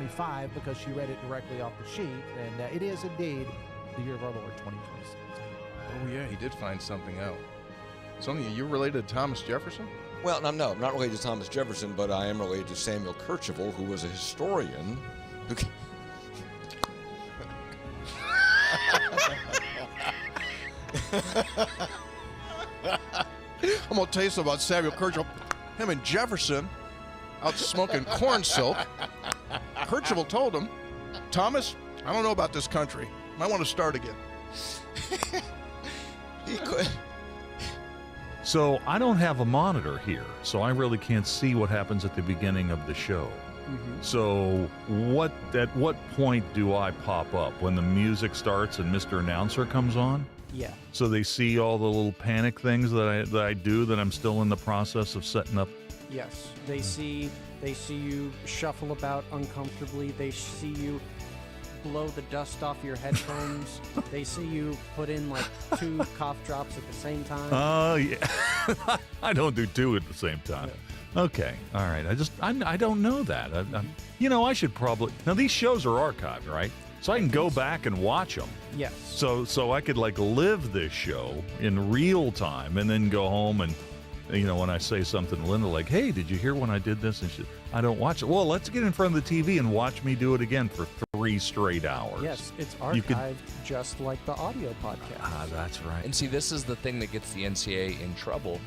2025 because she read it directly off the sheet, and it is indeed the year of our Lord 2026. Oh, yeah, he did find something out. Something, you're related to Thomas Jefferson? Well, I'm not related to Thomas Jefferson, but I am related to Samuel Kercheval, who was a historian. I'm going to tell you something about Samuel Kercheval. Him and Jefferson out smoking corn silk. Kercheval told him, Thomas, I don't know about this country. Might want to start again. He could. So I don't have a monitor here, so I really can't see what happens at the beginning of the show. Mm-hmm. So at what point do I pop up? When the music starts and Mr. Announcer comes on? Yeah. So they see all the little panic things that I do that I'm still in the process of setting up? Yes. They see you shuffle about uncomfortably. They see you blow the dust off your headphones. They see you put in like 2 cough drops at the same time. Oh, yeah. I don't do 2 at the same time. Yeah. Okay. All right. I don't know that. I should probably. Now, these shows are archived, right? So I can go back and watch them. Yes. So I could like live this show in real time and then go home and, when I say something to Linda like, hey, did you hear when I did this? And I don't watch it. Well, let's get in front of the TV and watch me do it again for 3 straight hours. Yes, it's archived just like the audio podcast. Ah, that's right. And see, this is the thing that gets the NCAA in trouble,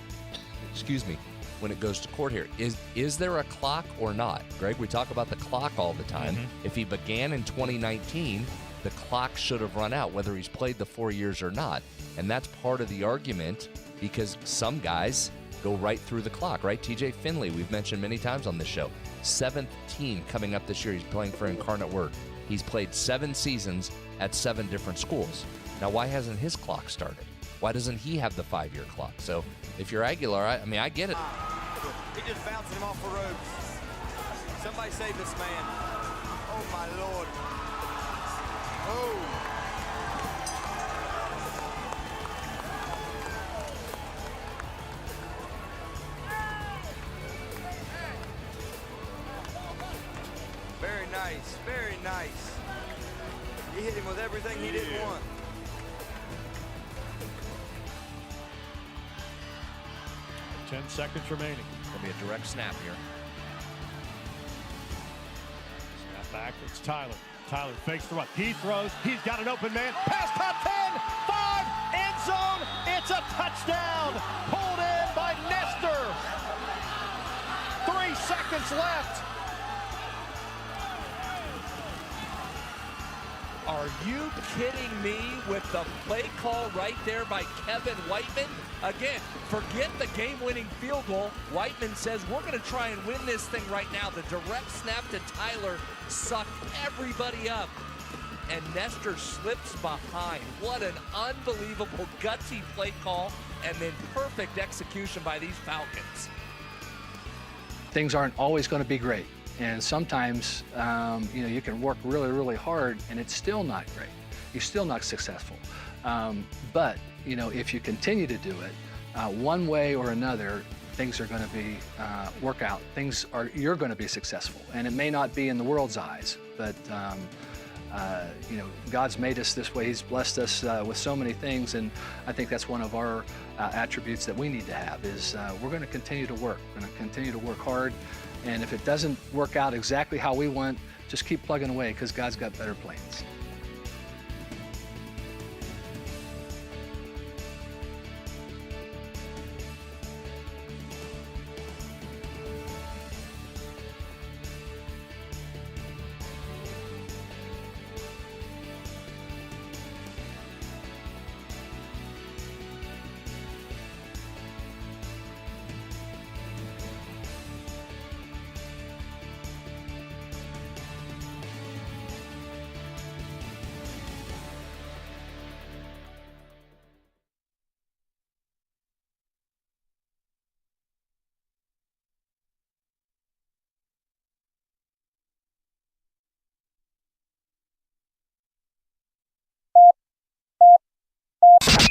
when it goes to court here. Is there a clock or not? Greg, we talk about the clock all the time. Mm-hmm. If he began in 2019, the clock should have run out, whether he's played the 4 years or not. And that's part of the argument because some guys go right through the clock, right? TJ Finley, we've mentioned many times on this show. 7th team coming up this year. He's playing for Incarnate Word. He's played 7 seasons at 7 different schools. Now, why hasn't his clock started? Why doesn't he have the 5-year clock? So if you're Aguilar, I get it. He just bouncing him off the ropes. Somebody save this man. Oh, my Lord. Oh. Very nice, very nice. He hit him with everything he didn't want. Ten seconds remaining. It'll be a direct snap here. Snap back. It's Tyler. Tyler fakes the run. He throws. He's got an open man. Pass top 10. 5. End zone. It's a touchdown. Pulled in by Nestor. 3 seconds left. Are you kidding me with the play call right there by Kevin Whiteman? Again, forget the game-winning field goal. Whiteman says, we're going to try and win this thing right now. The direct snap to Tyler sucked everybody up, and Nestor slips behind. What an unbelievable, gutsy play call, and then perfect execution by these Falcons. Things aren't always going to be great. And sometimes, you can work really, really hard and it's still not great. You're still not successful. But, if you continue to do it, one way or another, things are going to be work out. You're going to be successful. And it may not be in the world's eyes, but, God's made us this way. He's blessed us with so many things. And I think that's one of our attributes that we need to have is we're going to continue to work. We're going to continue to work hard. And if it doesn't work out exactly how we want, just keep plugging away because God's got better plans.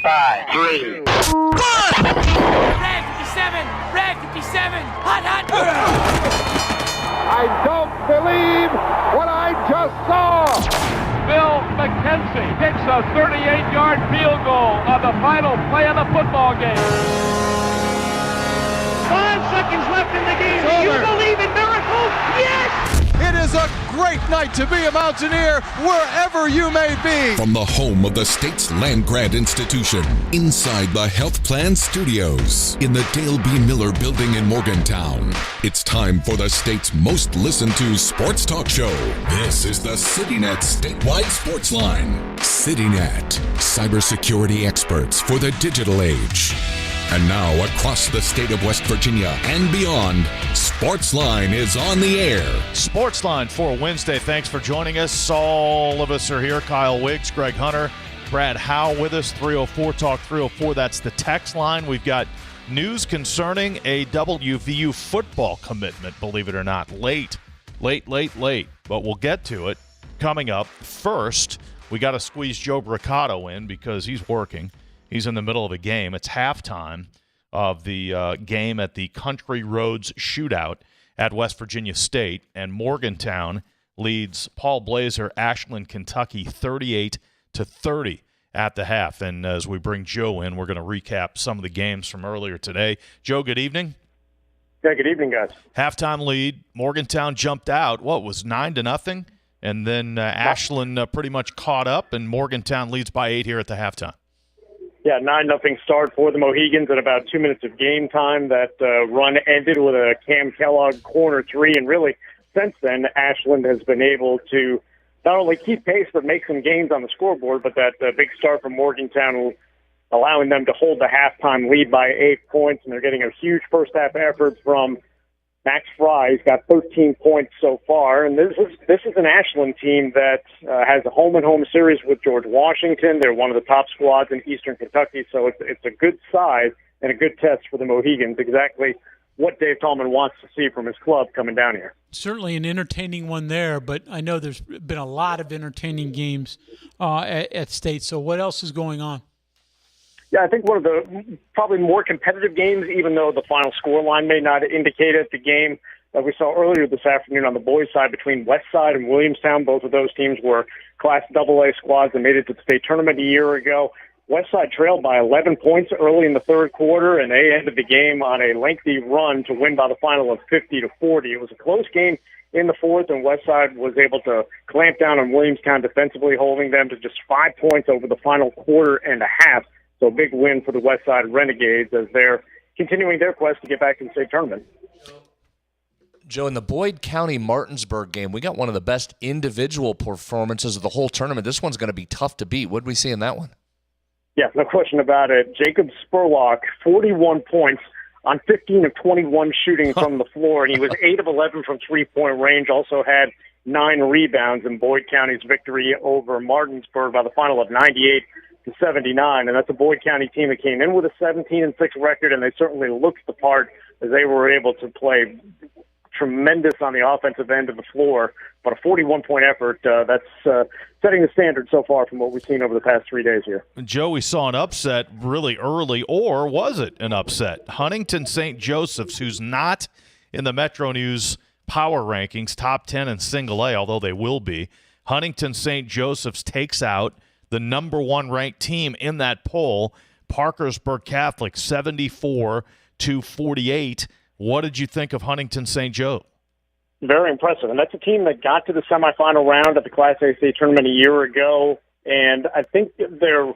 Five, 3. Red 57! Red 57! Hot, hot! I don't believe what I Dempsey kicks a 38-yard field goal on the final play of the football game. 5 seconds left in the game. Do you believe in miracles? Yes! It is a great night to be a Mountaineer wherever you may be. From the home of the state's land-grant institution, inside the Health Plan Studios, in the Dale B. Miller Building in Morgantown, it's time for the state's most listened to sports talk show. This is the CityNet Statewide Sportsline. CityNet, cybersecurity experts for the digital age. And now, across the state of West Virginia and beyond, Sportsline is on the air. Sportsline for Wednesday. Thanks for joining us. All of us are here. Kyle Wiggs, Greg Hunter, Brad Howe with us. 304-TALK-304. That's the text line. We've got news concerning a WVU football commitment, believe it or not. Late. But we'll get to it coming up. First, we got to squeeze Joe Brocato in because he's working. He's in the middle of a game. It's halftime of the game at the Country Roads Shootout at West Virginia State, and Morgantown leads Paul Blazer, Ashland, Kentucky, 38-30 at the half. And as we bring Joe in, we're going to recap some of the games from earlier today. Joe, good evening. Yeah, good evening, guys. Halftime lead. Morgantown jumped out. What was 9-0, and then Ashland pretty much caught up, and Morgantown leads by 8 here at the halftime. Yeah, 9-0 start for the Mohegans at about 2 minutes of game time. That run ended with a Cam Kellogg corner three, and really since then, Ashland has been able to not only keep pace but make some gains on the scoreboard. But that big start from Morgantown, allowing them to hold the halftime lead by 8 points, and they're getting a huge first half effort from Max Fry. He's got 13 points so far, and this is an Ashland team that has a home-and-home series with George Washington. They're one of the top squads in Eastern Kentucky, so it's a good size and a good test for the Mohegans, exactly what Dave Tallman wants to see from his club coming down here. Certainly an entertaining one there, but I know there's been a lot of entertaining games at State, so what else is going on? Yeah, I think one of the probably more competitive games, even though the final scoreline may not indicate it, the game that we saw earlier this afternoon on the boys' side between Westside and Williamstown. Both of those teams were Class AA squads that made it to the state tournament a year ago. Westside trailed by 11 points early in the third quarter, and they ended the game on a lengthy run to win by the final of 50-40. It was a close game in the fourth, and Westside was able to clamp down on Williamstown defensively, holding them to just 5 points over the final quarter and a half. So a big win for the Westside Renegades as they're continuing their quest to get back to the state tournament. Joe, in the Boyd County-Martinsburg game, we got one of the best individual performances of the whole tournament. This one's going to be tough to beat. What did we see in that one? Yeah, no question about it. Jacob Spurlock, 41 points on 15 of 21 shooting from the floor, and he was 8 of 11 from three-point range, also had 9 rebounds in Boyd County's victory over Martinsburg by the final of 98-79, and that's a Boyd County team that came in with a 17-6 record, and they certainly looked the part as they were able to play tremendous on the offensive end of the floor. But a 41-point effort, that's setting the standard so far from what we've seen over the past 3 days here. Joe, we saw an upset really early, or was it an upset? Huntington St. Joseph's, who's not in the Metro News power rankings, top 10 in single A, although they will be. Huntington St. Joseph's takes out the number 1 ranked team in that poll, Parkersburg Catholic, 74-48. What did you think of Huntington St. Joe? Very impressive. And that's a team that got to the semifinal round at the Class A state tournament a year ago. And I think their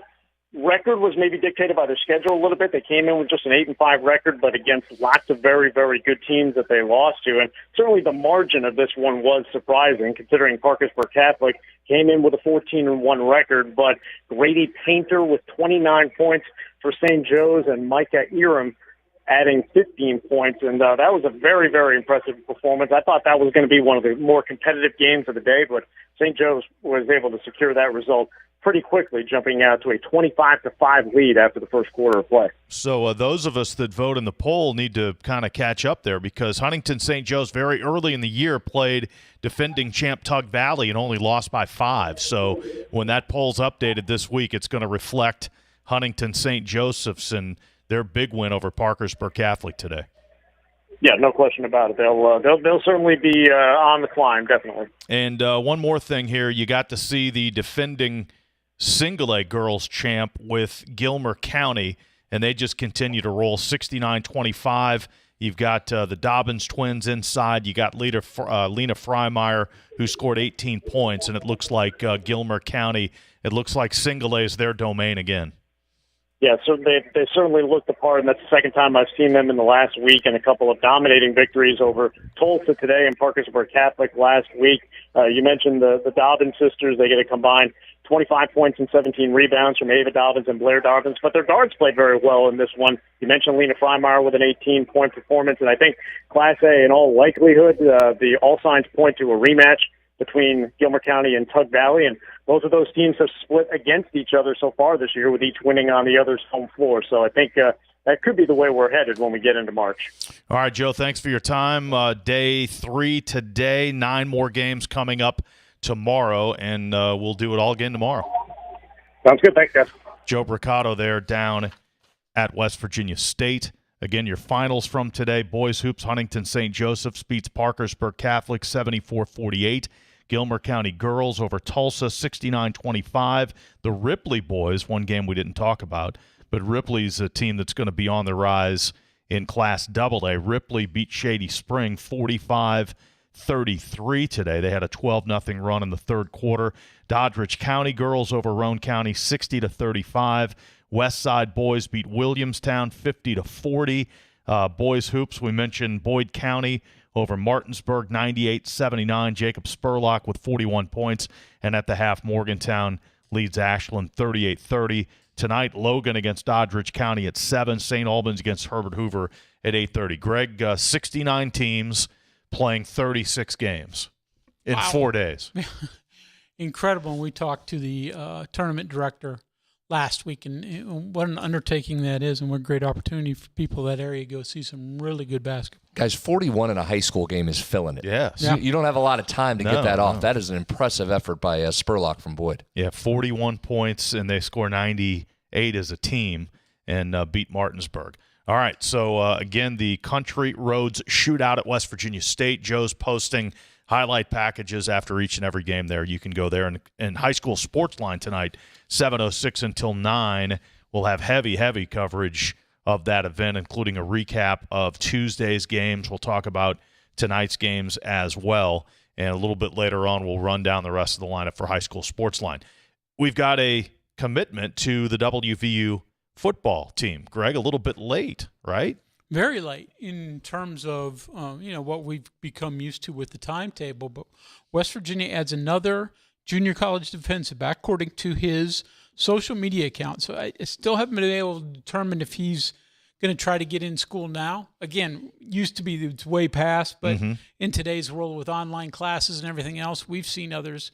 record was maybe dictated by their schedule a little bit. They came in with just an 8-5 record, but against lots of very, very good teams that they lost to. And certainly the margin of this one was surprising, considering Parkersburg Catholic came in with a 14-1 record. But Grady Painter with 29 points for St. Joe's and Micah Eram adding 15 points. And that was a very, very impressive performance. I thought that was going to be one of the more competitive games of the day, but St. Joe's was able to secure that result pretty quickly, jumping out to a 25-5 lead after the first quarter of play. So those of us that vote in the poll need to kind of catch up there, because Huntington St. Joe's very early in the year played defending champ Tug Valley and only lost by 5. So when that poll's updated this week, it's going to reflect Huntington St. Joseph's and their big win over Parkersburg Catholic today. Yeah, no question about it. They'll certainly be on the climb, definitely. And one more thing here, you got to see the defending single A girls champ with Gilmer County, and they just continue to roll 69-25. You've got the Dobbins twins inside. You got Lena Freimeyer, who scored 18 points, and it looks like Gilmer County, it looks like single A is their domain again. Yeah, so they certainly looked the part, and that's the second time I've seen them in the last week, and a couple of dominating victories over Tulsa today and Parkersburg Catholic last week. You mentioned the Dobbins sisters. They get a combined 25 points and 17 rebounds from Ava Dobbins and Blair Dobbins, but their guards played very well in this one. You mentioned Lena Freimeyer with an 18-point performance, and I think Class A, in all likelihood, the all signs point to a rematch between Gilmer County and Tug Valley, and both of those teams have split against each other so far this year, with each winning on the other's home floor. So I think that could be the way we're headed when we get into March. All right, Joe, thanks for your time. Day 3 today, 9 more games coming up tomorrow, and we'll do it all again tomorrow. Sounds good. Thanks, guys. Joe Brocato there down at West Virginia State. Again, your finals from today: boys hoops, Huntington St. Joseph's beats Parkersburg Catholic 74-48. Gilmer County girls over Tulsa 69-25. The Ripley boys, one game we didn't talk about, but Ripley's a team that's going to be on the rise in Class AA. Ripley beat Shady Spring 45-33 today. They had a 12-0 run in the third quarter. Doddridge County girls over Roane County 60-35. West Side boys beat Williamstown 50-40. Boys hoops, we mentioned Boyd County over Martinsburg 98-79. Jacob Spurlock with 41 points. And at the half, Morgantown leads Ashland 38-30. Tonight, Logan against Doddridge County at 7. St. Albans against Herbert Hoover at 8:30. Greg, 69 teams playing 36 games in 4 days. Incredible. And we talked to the tournament director last week, and what an undertaking that is, and what a great opportunity for people in that area to go see some really good basketball. Guys, 41 in a high school game is filling it. Yes. Yeah. You don't have a lot of time to get that off. That is an impressive effort by Spurlock from Boyd. Yeah, 41 points, and they score 98 as a team and beat Martinsburg. All right, so again, the Country Roads Shootout at West Virginia State. Joe's posting highlight packages after each and every game there. You can go there. And High School Sportsline tonight, 7:06 until 9. We'll have heavy coverage of that event, including a recap of Tuesday's games. We'll talk about tonight's games as well. And a little bit later on, we'll run down the rest of the lineup for High School Sportsline. We've got a commitment to the WVU football team. Greg, a little bit late, right? Very late in terms of what we've become used to with the timetable. But West Virginia adds another junior college defensive back, according to his social media account. So I still haven't been able to determine if he's going to try to get in school now. Again, used to be it's way past, but in today's world with online classes and everything else, we've seen others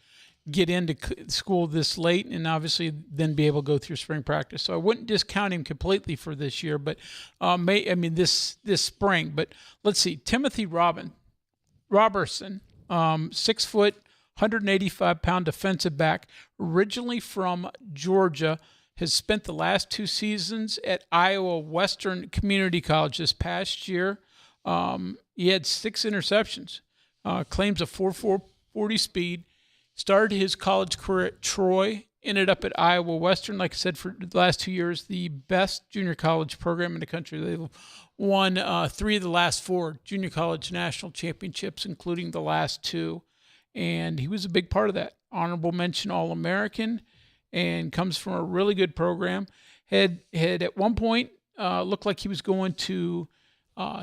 get into school this late and obviously then be able to go through spring practice. So I wouldn't discount him completely for this year, but this spring. But let's see, Timothy Robertson, 6 foot, 185-pound defensive back, originally from Georgia, has spent the last 2 seasons at Iowa Western Community College. This past year, he had 6 interceptions, claims a 4.40 speed, started his college career at Troy, ended up at Iowa Western, like I said, for the last 2 years, the best junior college program in the country. They've won 3 of the last 4 junior college national championships, including the last 2. And he was a big part of that. Honorable mention All-American, and comes from a really good program. Had at one point looked like he was going to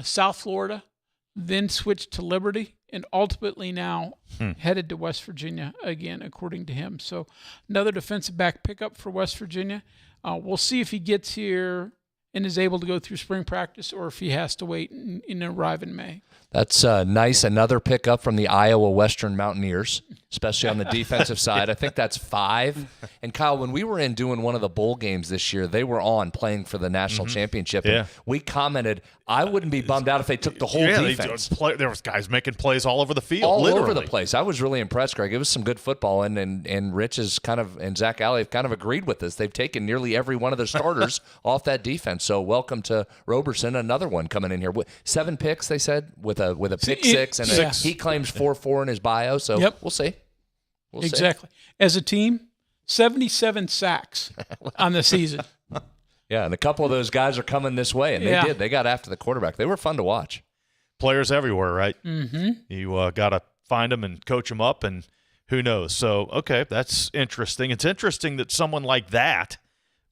South Florida, then switched to Liberty, and ultimately now headed to West Virginia again, according to him. So another defensive back pickup for West Virginia. We'll see if he gets here and is able to go through spring practice, or if he has to wait and arrive in May. That's nice. Another pickup from the Iowa Western Mountaineers, especially on the defensive side. I think that's 5. And, Kyle, when we were in doing one of the bowl games this year, they were on playing for the national championship. Yeah. And we commented, I wouldn't be bummed out if they took the whole defense. There was guys making plays all over the field. All literally. over the place. I was really impressed, Greg. It was some good football, and Rich is and Zach Alley have kind of agreed with this. They've taken nearly every one of their starters off that defense. So welcome to Roberson, another one coming in here. 7 picks, they said, with a pick 6, and he claims 4.4 in his bio. So we'll see. Exactly. As a team, 77 sacks on the season. Yeah, and a couple of those guys are coming this way, and they did. They got after the quarterback. They were fun to watch. Players everywhere, right? Mm-hmm. You got to find them and coach them up, and who knows? So, okay, that's interesting. It's interesting that someone like that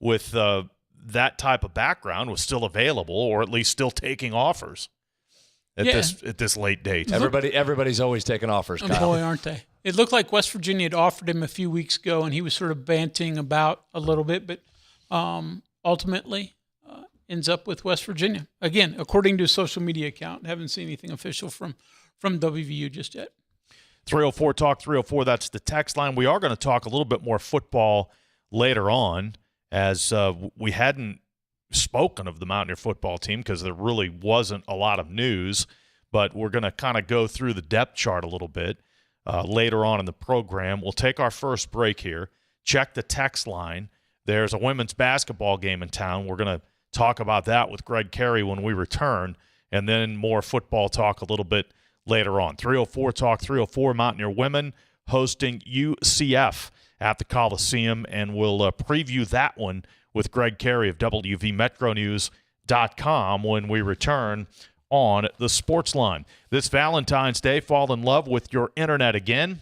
with that type of background was still available, or at least still taking offers at this late date. Everybody's always taking offers, Kyle. Oh, boy, aren't they? It looked like West Virginia had offered him a few weeks ago, and he was sort of banting about a little bit, but ultimately ends up with West Virginia. Again, according to a social media account. Haven't seen anything official from WVU just yet. 304 Talk 304, that's the text line. We are going to talk a little bit more football later on, as we hadn't spoken of the Mountaineer football team because there really wasn't a lot of news, but we're going to kind of go through the depth chart a little bit later on in the program. We'll take our first break here, check the text line. There's a women's basketball game in town. We're going to talk about that with Greg Carey when we return, and then more football talk a little bit later on. 304 Talk 304, Mountaineer women hosting UCF at the Coliseum, and we'll preview that one with Greg Carey of WVMetroNews.com when we return on the Sportsline. This Valentine's Day, fall in love with your internet again.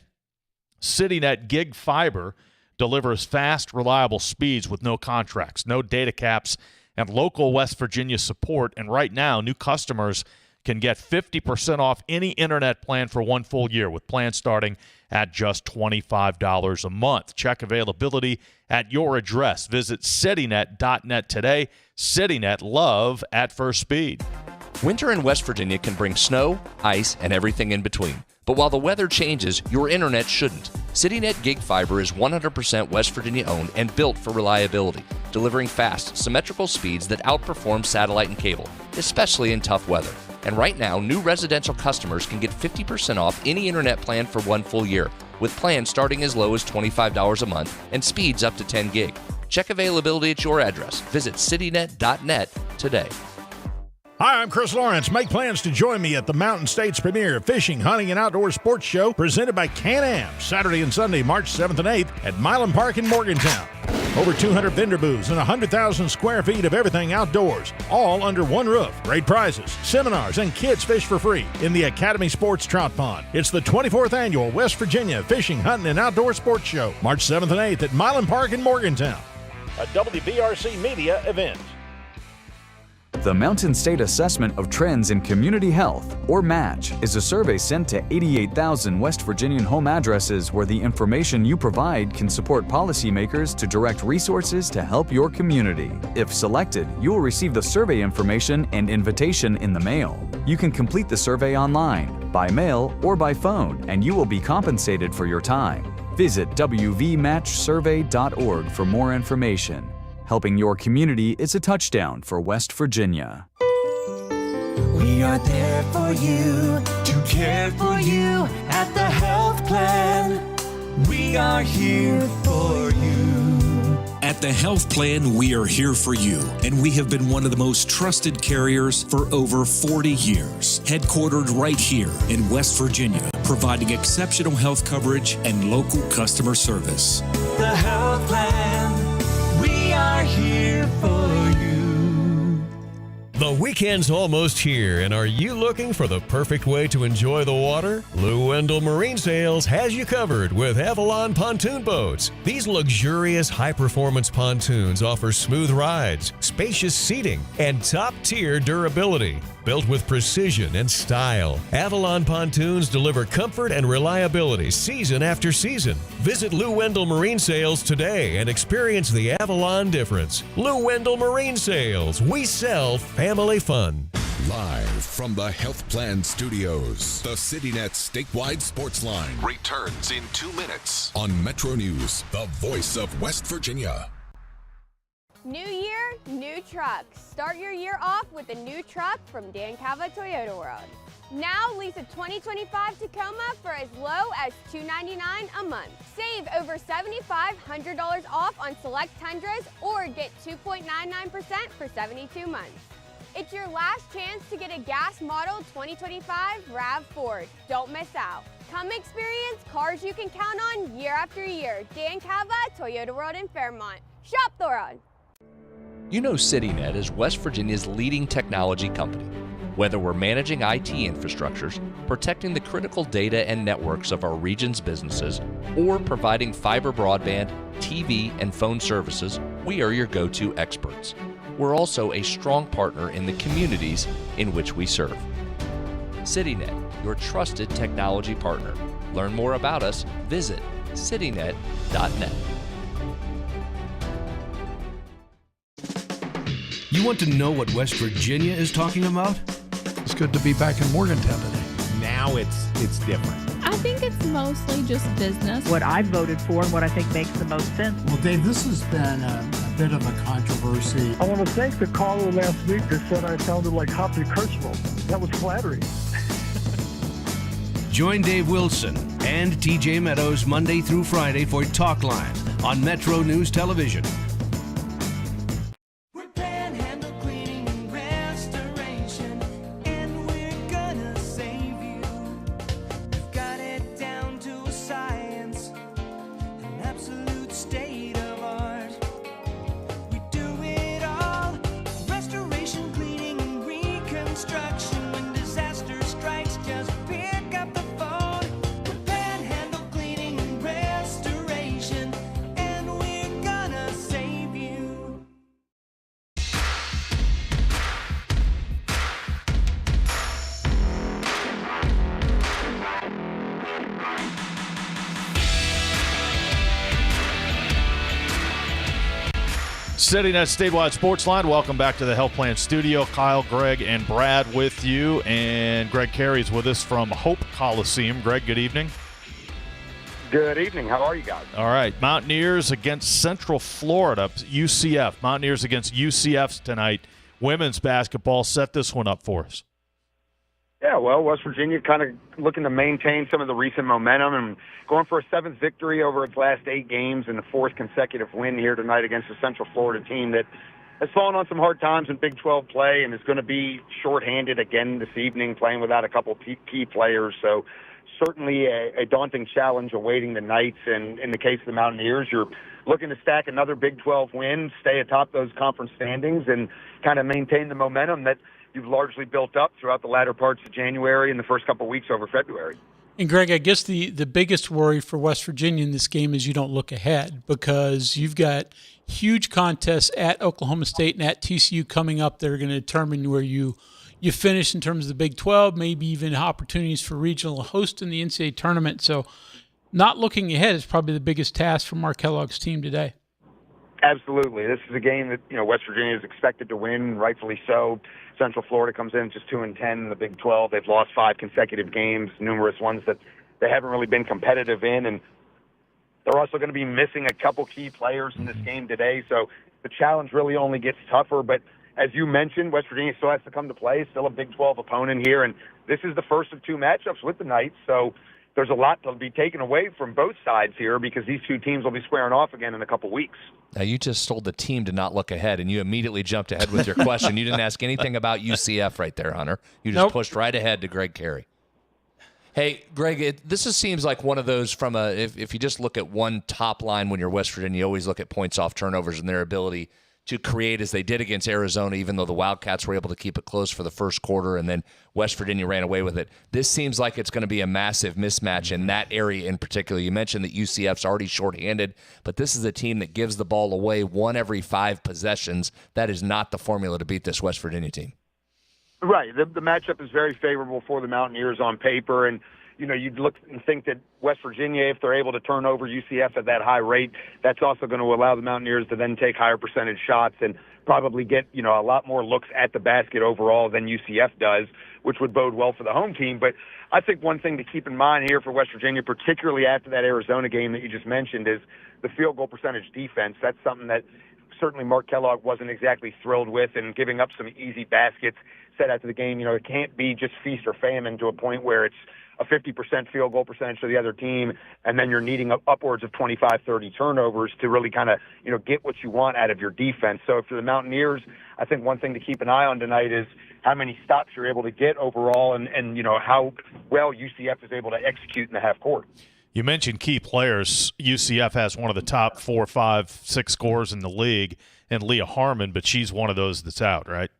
CityNet Gig Fiber delivers fast, reliable speeds with no contracts, no data caps, and local West Virginia support. And right now, new customers can get 50% off any internet plan for 1 full year, with plans starting at just $25 a month. Check availability at your address. Visit citynet.net today. CityNet, love at first speed. Winter in West Virginia can bring snow, ice, and everything in between. But while the weather changes, your internet shouldn't. CityNet Gig Fiber is 100% West Virginia owned and built for reliability, delivering fast, symmetrical speeds that outperform satellite and cable, especially in tough weather. And right now, new residential customers can get 50% off any internet plan for 1 full year, with plans starting as low as $25 a month and speeds up to 10 gig. Check availability at your address. Visit citynet.net today. Hi, I'm Chris Lawrence. Make plans to join me at the Mountain States premier fishing, hunting, and outdoor sports show presented by Can-Am, Saturday and Sunday, March 7th and 8th at Milan Park in Morgantown. Over 200 vendor booths and 100,000 square feet of everything outdoors, all under one roof. Great prizes, seminars, and kids fish for free in the Academy Sports Trout Pond. It's the 24th annual West Virginia Fishing, Hunting, and Outdoor Sports Show, March 7th and 8th at Milan Park in Morgantown. A WBRC media event. The Mountain State Assessment of Trends in Community Health, or MATCH, is a survey sent to 88,000 West Virginian home addresses where the information you provide can support policymakers to direct resources to help your community. If selected, you will receive the survey information and invitation in the mail. You can complete the survey online, by mail, or by phone, and you will be compensated for your time. Visit wvmatchsurvey.org for more information. Helping your community is a touchdown for West Virginia. We are there for you, to care for you at the health plan. We are here for you. At the Health Plan, we are here for you, and we have been one of the most trusted carriers for over 40 years. Headquartered right here in West Virginia, providing exceptional health coverage and local customer service. The Health Plan, we are here for you. The weekend's almost here, and are you looking for the perfect way to enjoy the water? Lou Wendell Marine Sales has you covered with Avalon pontoon boats. These luxurious high-performance pontoons offer smooth rides, spacious seating, and top-tier durability. Built with precision and style, Avalon pontoons deliver comfort and reliability season after season. Visit Lou Wendell Marine Sales today and experience the Avalon difference. Lou Wendell Marine Sales. We sell family fun. Live from the Health Plan Studios, the CityNet statewide sports line returns in 2 minutes on Metro News, the voice of West Virginia. New year, new trucks. Start your year off with a new truck from Dan Calva Toyota World. Now lease a 2025 Tacoma for as low as $299 a month. Save over $7,500 off on select Tundras or get 2.99% for 72 months. It's your last chance to get a gas model 2025 RAV4. Don't miss out. Come experience cars you can count on year after year. Dan Cava, Toyota World in Fairmont. Shop the road. You know CityNet is West Virginia's leading technology company. Whether we're managing IT infrastructures, protecting the critical data and networks of our region's businesses, or providing fiber broadband, TV, and phone services, we are your go-to experts. We're also a strong partner in the communities in which we serve. CityNet, your trusted technology partner. Learn more about us, visit citynet.net. You want to know what West Virginia is talking about? It's good to be back in Morgantown today. Now it's different. I think it's mostly just business. What I voted for and what I think makes the most sense. Well, Dave, this has been a bit of a controversy. I want to thank the caller last week that said I sounded like Hoppy Kercheval. That was flattering. Join Dave Wilson and TJ Meadows Monday through Friday for Talk Line on Metro News Television. CityNet Statewide Sportsline. Welcome back to the Health Plan Studio. Kyle, Greg, and Brad with you. And Greg Carey's with us from Hope Coliseum. Greg, good evening. Good evening. How are you guys? All right. Mountaineers against Central Florida, UCF. Mountaineers against UCF tonight. Women's basketball set this one up for us. Yeah, well, West Virginia kind of looking to maintain some of the recent momentum and going for a 7th victory over its last 8 games and the 4th consecutive win here tonight against a Central Florida team that has fallen on some hard times in Big 12 play and is going to be shorthanded again this evening, playing without a couple key players. So certainly a daunting challenge awaiting the Knights. And in the case of the Mountaineers, you're looking to stack another Big 12 win, stay atop those conference standings, and kind of maintain the momentum that you've largely built up throughout the latter parts of January and the first couple of weeks over February. And Greg, I guess the biggest worry for West Virginia in this game is you don't look ahead, because you've got huge contests at Oklahoma State and at TCU coming up that are going to determine where you finish in terms of the Big 12, maybe even opportunities for regional host in the NCAA tournament. So not looking ahead is probably the biggest task for Mark Kellogg's team today. Absolutely. This is a game that, West Virginia is expected to win, rightfully so. Central Florida comes in just 2-10 in the Big 12. They've lost 5 consecutive games, numerous ones that they haven't really been competitive in. And they're also going to be missing a couple key players in this game today. So the challenge really only gets tougher. But as you mentioned, West Virginia still has to come to play, still a Big 12 opponent here. And this is the first of 2 matchups with the Knights. So there's a lot to be taken away from both sides here, because these 2 teams will be squaring off again in a couple weeks. Now, you just told the team to not look ahead, and you immediately jumped ahead with your question. You didn't ask anything about UCF right there, Hunter. You just pushed right ahead to Greg Carey. Hey, Greg, this seems like one of those from if you just look at one top line when you're West Virginia, you always look at points off turnovers and their ability to create as they did against Arizona, even though the Wildcats were able to keep it close for the first quarter and then West Virginia ran away with it. This seems like it's going to be a massive mismatch in that area in particular. You mentioned that UCF's already shorthanded, but this is a team that gives the ball away 1 every 5 possessions. That is not the formula to beat this West Virginia team. Right. The matchup is very favorable for the Mountaineers on paper, and you'd look and think that West Virginia, if they're able to turn over UCF at that high rate, that's also going to allow the Mountaineers to then take higher percentage shots and probably get, a lot more looks at the basket overall than UCF does, which would bode well for the home team. But I think one thing to keep in mind here for West Virginia, particularly after that Arizona game that you just mentioned, is the field goal percentage defense. That's something that certainly Mark Kellogg wasn't exactly thrilled with, and giving up some easy baskets set after the game. It can't be just feast or famine to a point where it's a 50% field goal percentage to the other team, and then you're needing upwards of 25, 30 turnovers to really kind of, get what you want out of your defense. So for the Mountaineers, I think one thing to keep an eye on tonight is how many stops you're able to get overall and how well UCF is able to execute in the half court. You mentioned key players. UCF has one of the top 4, 5, 6 scorers in the league, and Leah Harmon, but she's one of those that's out, right?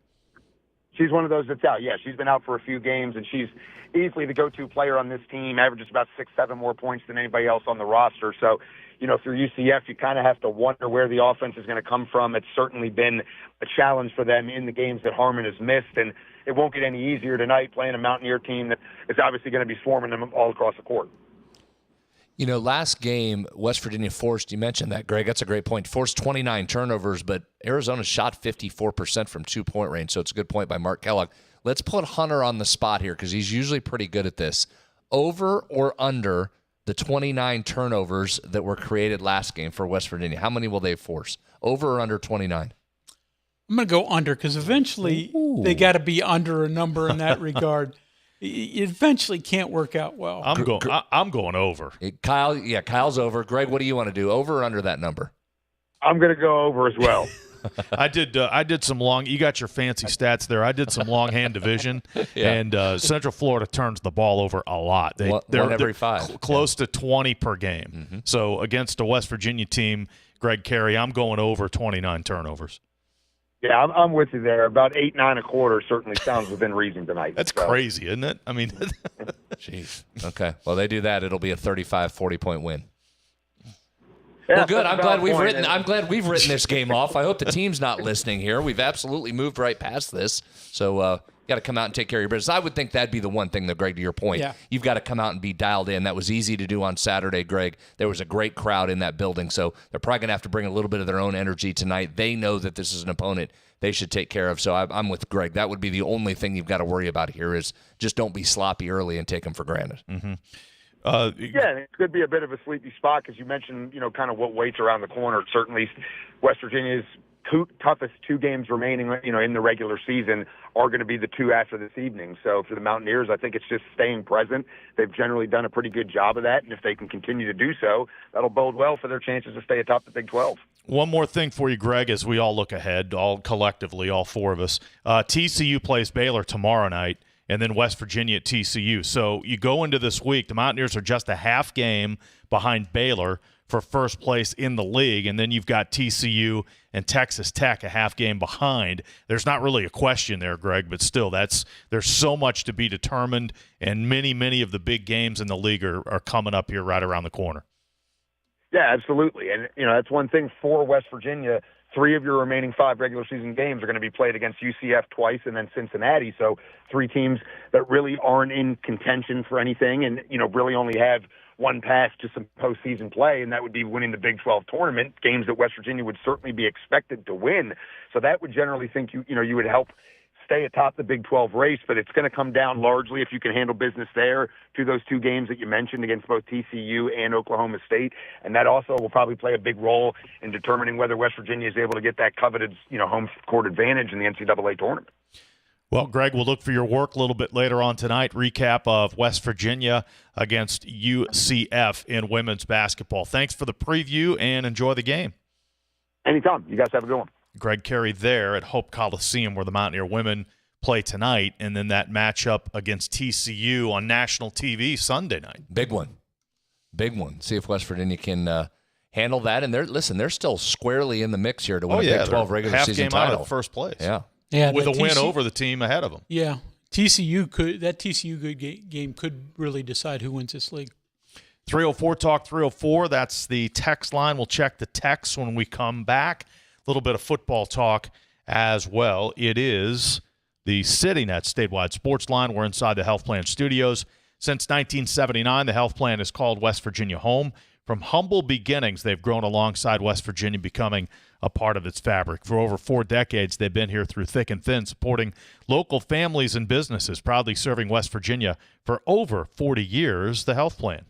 She's one of those that's out. Yeah, she's been out for a few games, and she's easily the go-to player on this team, averages about 6, 7 more points than anybody else on the roster. So, for UCF, you kind of have to wonder where the offense is going to come from. It's certainly been a challenge for them in the games that Harmon has missed, and it won't get any easier tonight playing a Mountaineer team that is obviously going to be swarming them all across the court. Last game, West Virginia forced, you mentioned that, Greg, that's a great point, forced 29 turnovers, but Arizona shot 54% from two-point range, so it's a good point by Mark Kellogg. Let's put Hunter on the spot here because he's usually pretty good at this. Over or under the 29 turnovers that were created last game for West Virginia? How many will they force? Over or under 29? I'm going to go under because eventually they got to be under a number in that regard. It eventually can't work out well. I'm going over. Kyle's over. Greg, what do you want to do? Over or under that number? I'm going to go over as well. I did some long. You got your fancy stats there. I did some longhand division, and Central Florida turns the ball over a lot. They're every 5, close to 20 per game. Mm-hmm. So against a West Virginia team, Greg Carey, I'm going over 29 turnovers. Yeah, I'm with you there. About 8, 9 a quarter certainly sounds within reason tonight. That's crazy, isn't it? I mean, jeez. Okay. Well, they do that. It'll be a 35, 40-point win. Yeah, well, good. I'm glad we've written this game off. I hope the team's not listening here. We've absolutely moved right past this. So got to come out and take care of your business. I would think that'd be the one thing, though, Greg, to your point. Yeah. You've got to come out and be dialed in. That was easy to do on Saturday, Greg. There was a great crowd in that building, so they're probably going to have to bring a little bit of their own energy tonight. They know that this is an opponent they should take care of. So I'm with Greg. That would be the only thing you've got to worry about here is just don't be sloppy early and take them for granted. Mm-hmm. It could be a bit of a sleepy spot because you mentioned, kind of what waits around the corner. Certainly West Virginia's toughest 2 games remaining, in the regular season are going to be the 2 after this evening. So for the Mountaineers, I think it's just staying present. They've generally done a pretty good job of that, and if they can continue to do so, that'll bode well for their chances to stay atop the Big 12. One more thing for you, Greg, as we all look ahead, all collectively, all 4 of us. TCU plays Baylor tomorrow night, and then West Virginia at TCU. So you go into this week, the Mountaineers are just a half game behind Baylor for first place in the league, and then you've got TCU and Texas Tech a half game behind. There's not really a question there, Greg, but still, there's so much to be determined, and many of the big games in the league are coming up here right around the corner. Yeah, absolutely. And, that's one thing for West Virginia. 3 of your remaining 5 regular season games are going to be played against UCF twice and then Cincinnati. So 3 teams that really aren't in contention for anything and, really only have one path to some postseason play, and that would be winning the Big 12 tournament, games that West Virginia would certainly be expected to win. So that would generally think you would help stay atop the Big 12 race, but it's going to come down largely, if you can handle business there, to those 2 games that you mentioned against both TCU and Oklahoma State. And that also will probably play a big role in determining whether West Virginia is able to get that coveted, home court advantage in the NCAA tournament. Well, Greg, we'll look for your work a little bit later on tonight. Recap of West Virginia against UCF in women's basketball. Thanks for the preview and enjoy the game. Anytime. You guys have a good one. Greg Carey there at Hope Coliseum where the Mountaineer women play tonight, and then that matchup against TCU on national TV Sunday night. Big one. See if West Virginia can handle that. And they're still squarely in the mix here to win a Big 12 regular season title. Half game out of first place. Yeah, with a win over the team ahead of them. Yeah, TCU game could really decide who wins this league. 304 Talk 304. That's the text line. We'll check the text when we come back. A little bit of football talk as well. It is the CityNet statewide sports line. We're inside the Health Plan studios. Since 1979, the Health Plan has called West Virginia home. From humble beginnings, they've grown alongside West Virginia, becoming a part of its fabric. For over 4 decades, they've been here through thick and thin, supporting local families and businesses, proudly serving West Virginia for over 40 years. The Health Plan.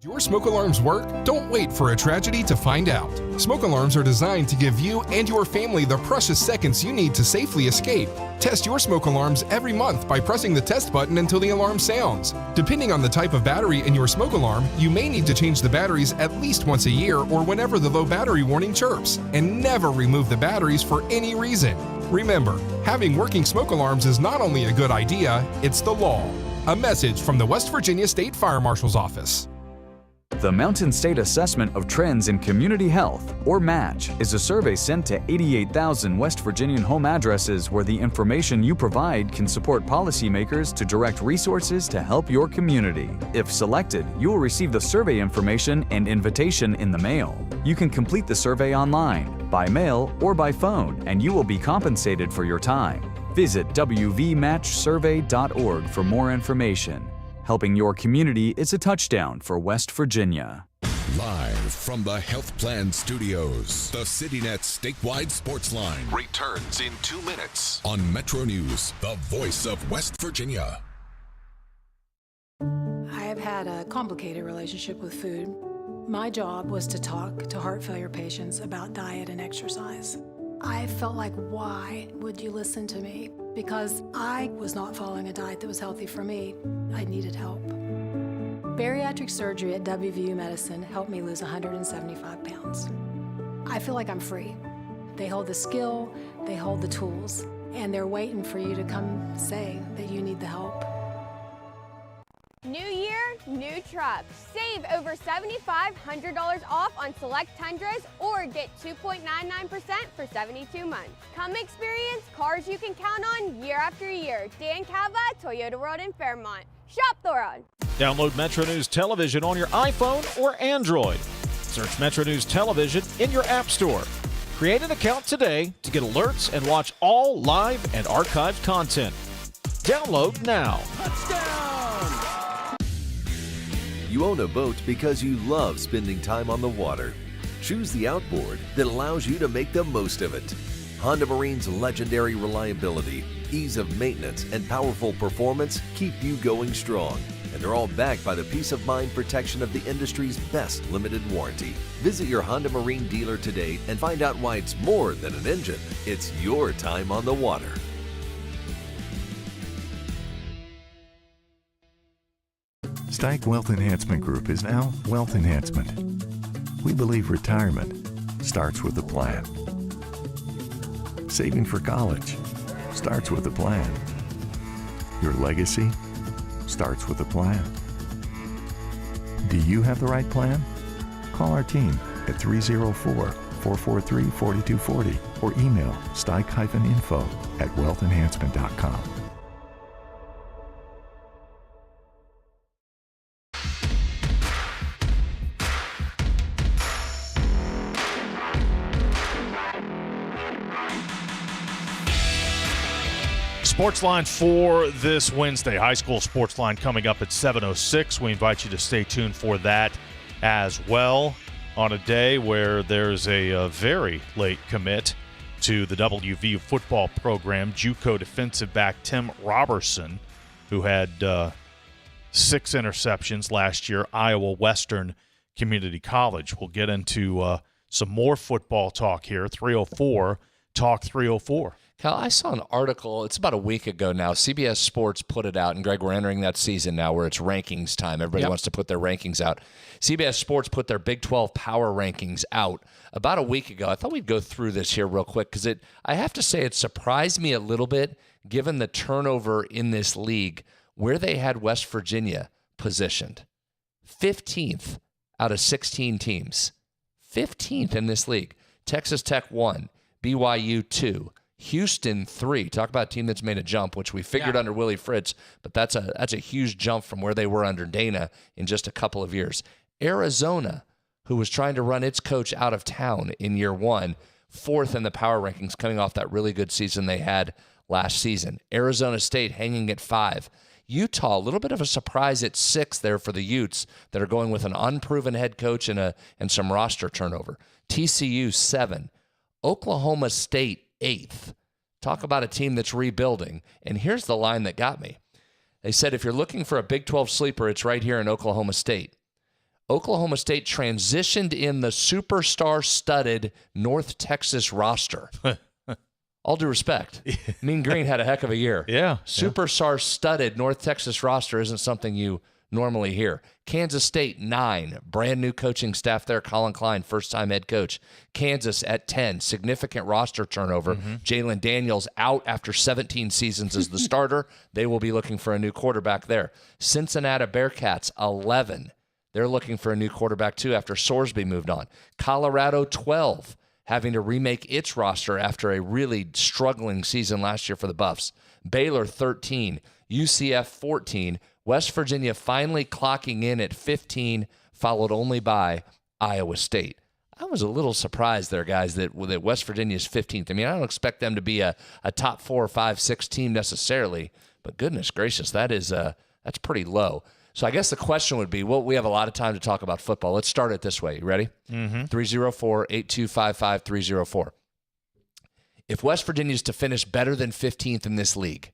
Your smoke alarms work? Don't wait for a tragedy to find out. Smoke alarms are designed to give you and your family the precious seconds you need to safely escape. Test your smoke alarms every month by pressing the test button until the alarm sounds. Depending on the type of battery in your smoke alarm, you may need to change the batteries at least once a year or whenever the low battery warning chirps. And never remove the batteries for any reason. Remember, having working smoke alarms is not only a good idea, it's the law. A message from the West Virginia State Fire Marshal's Office. The Mountain State Assessment of Trends in Community Health, or MATCH, is a survey sent to 88,000 West Virginian home addresses where the information you provide can support policymakers to direct resources to help your community. If selected, you will receive the survey information and invitation in the mail. You can complete the survey online, by mail, or by phone, and you will be compensated for your time. Visit wvmatchsurvey.org for more information. Helping your community is a touchdown for West Virginia. Live from the Health Plan Studios, the CityNet statewide Sportsline returns in 2 minutes on Metro News, the voice of West Virginia. I have had a complicated relationship with food. My job was to talk to heart failure patients about diet and exercise. I felt like, why would you listen to me? Because I was not following a diet that was healthy for me. I needed help. Bariatric surgery at WVU Medicine helped me lose 175 pounds. I feel like I'm free. They hold the skill, they hold the tools, and they're waiting for you to come say that you need the help. New year, new trucks. Save over $7,500 off on select Tundras or get 2.99% for 72 months. Come experience cars you can count on year after year. Dan Cava, Toyota World in Fairmont. Shop the road. Download Metro News Television on your iPhone or Android. Search Metro News Television in your app store. Create an account today to get alerts and watch all live and archived content. Download now. You own a boat because you love spending time on the water. Choose the outboard that allows you to make the most of it. Honda Marine's legendary reliability, ease of maintenance, and powerful performance keep you going strong. And they're all backed by the peace of mind protection of the industry's best limited warranty. Visit your Honda Marine dealer today and find out why it's more than an engine. It's your time on the water. Steig Wealth Enhancement Group is now Wealth Enhancement. We believe retirement starts with a plan. Saving for college starts with a plan. Your legacy starts with a plan. Do you have the right plan? Call our team at 304-443-4240 or email steig-info@wealthenhancement.com. Sportsline for this Wednesday. High school Sportsline coming up at 7:06. We invite you to stay tuned for that as well on a day where there's a very late commit to the WVU football program. JUCO defensive back Tim Robertson, who had 6 interceptions last year, Iowa Western Community College. We'll get into some more football talk here. 304, Talk 304. Cal, I saw an article, it's about a week ago now. CBS Sports put it out, and Greg, we're entering that season now where it's rankings time. Everybody wants to put their rankings out. CBS Sports put their Big 12 power rankings out about a week ago. I thought we'd go through this here real quick because I have to say it surprised me a little bit given the turnover in this league where they had West Virginia positioned. 15th out of 16 teams. 15th in this league. Texas Tech 1, BYU 2. Houston 3. Talk about a team that's made a jump, which we figured under Willie Fritz, but that's a huge jump from where they were under Dana in just a couple of years. Arizona, who was trying to run its coach out of town in year 1, 4th in the power rankings coming off that really good season they had last season. Arizona State hanging at 5. Utah, a little bit of a surprise at 6 there for the Utes that are going with an unproven head coach and some roster turnover. TCU 7. Oklahoma State 8th. Talk about a team that's rebuilding. And here's the line that got me. They said if you're looking for a Big 12 sleeper, it's right here in Oklahoma State. Oklahoma State transitioned in the superstar-studded North Texas roster. All due respect, Mean Green had a heck of a year. Yeah. Superstar-studded North Texas roster isn't something you normally hear. Kansas State, 9. Brand new coaching staff there. Colin Klein, first-time head coach. Kansas at 10. Significant roster turnover. Jalen Daniels out after 17 seasons as the starter. They will be looking for a new quarterback there. Cincinnati Bearcats, 11. They're looking for a new quarterback, too, after Sorsby moved on. Colorado, 12. Having to remake its roster after a really struggling season last year for the Buffs. Baylor, 13. UCF, 14. West Virginia finally clocking in at 15, followed only by Iowa State. I was a little surprised there, guys, that West Virginia's 15th. I mean, I don't expect them to be a top 4, 5, 6 team necessarily, but goodness gracious, that's pretty low. So I guess the question would be, well, we have a lot of time to talk about football. Let's start it this way. You ready? 304-8255-304. If West Virginia's to finish better than 15th in this league,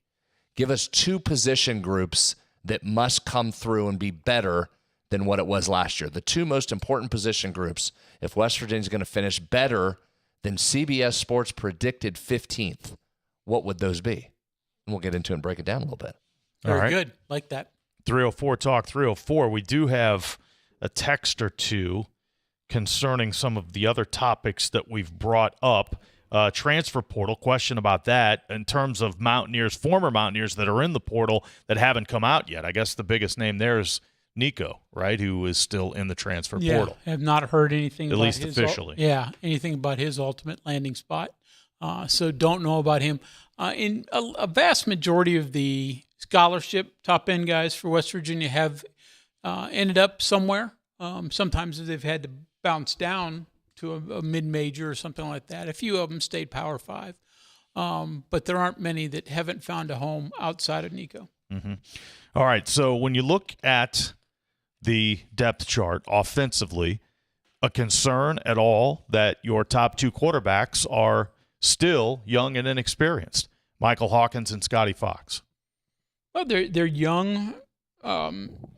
give us 2 position groups that must come through and be better than what it was last year. The 2 most important position groups, if West Virginia's going to finish better than CBS Sports predicted 15th, what would those be? And we'll get into it and break it down a little bit. Very good. Like that. 304 Talk 304. We do have a text or two concerning some of the other topics that we've brought up. Transfer portal, question about that in terms of Mountaineers, former Mountaineers that are in the portal that haven't come out yet. I guess the biggest name there is Nico, right, who is still in the transfer portal. I have not heard anything at about least his officially. Anything about his ultimate landing spot. So don't know about him. In a vast majority of the scholarship top-end guys for West Virginia have ended up somewhere. Sometimes they've had to bounce down to a mid-major or something like that. A few of them stayed Power 5. But there aren't many that haven't found a home outside of Nico. All right, so when you look at the depth chart offensively, a concern at all that your top 2 quarterbacks are still young and inexperienced, Michael Hawkins and Scotty Fox? Well, they're young.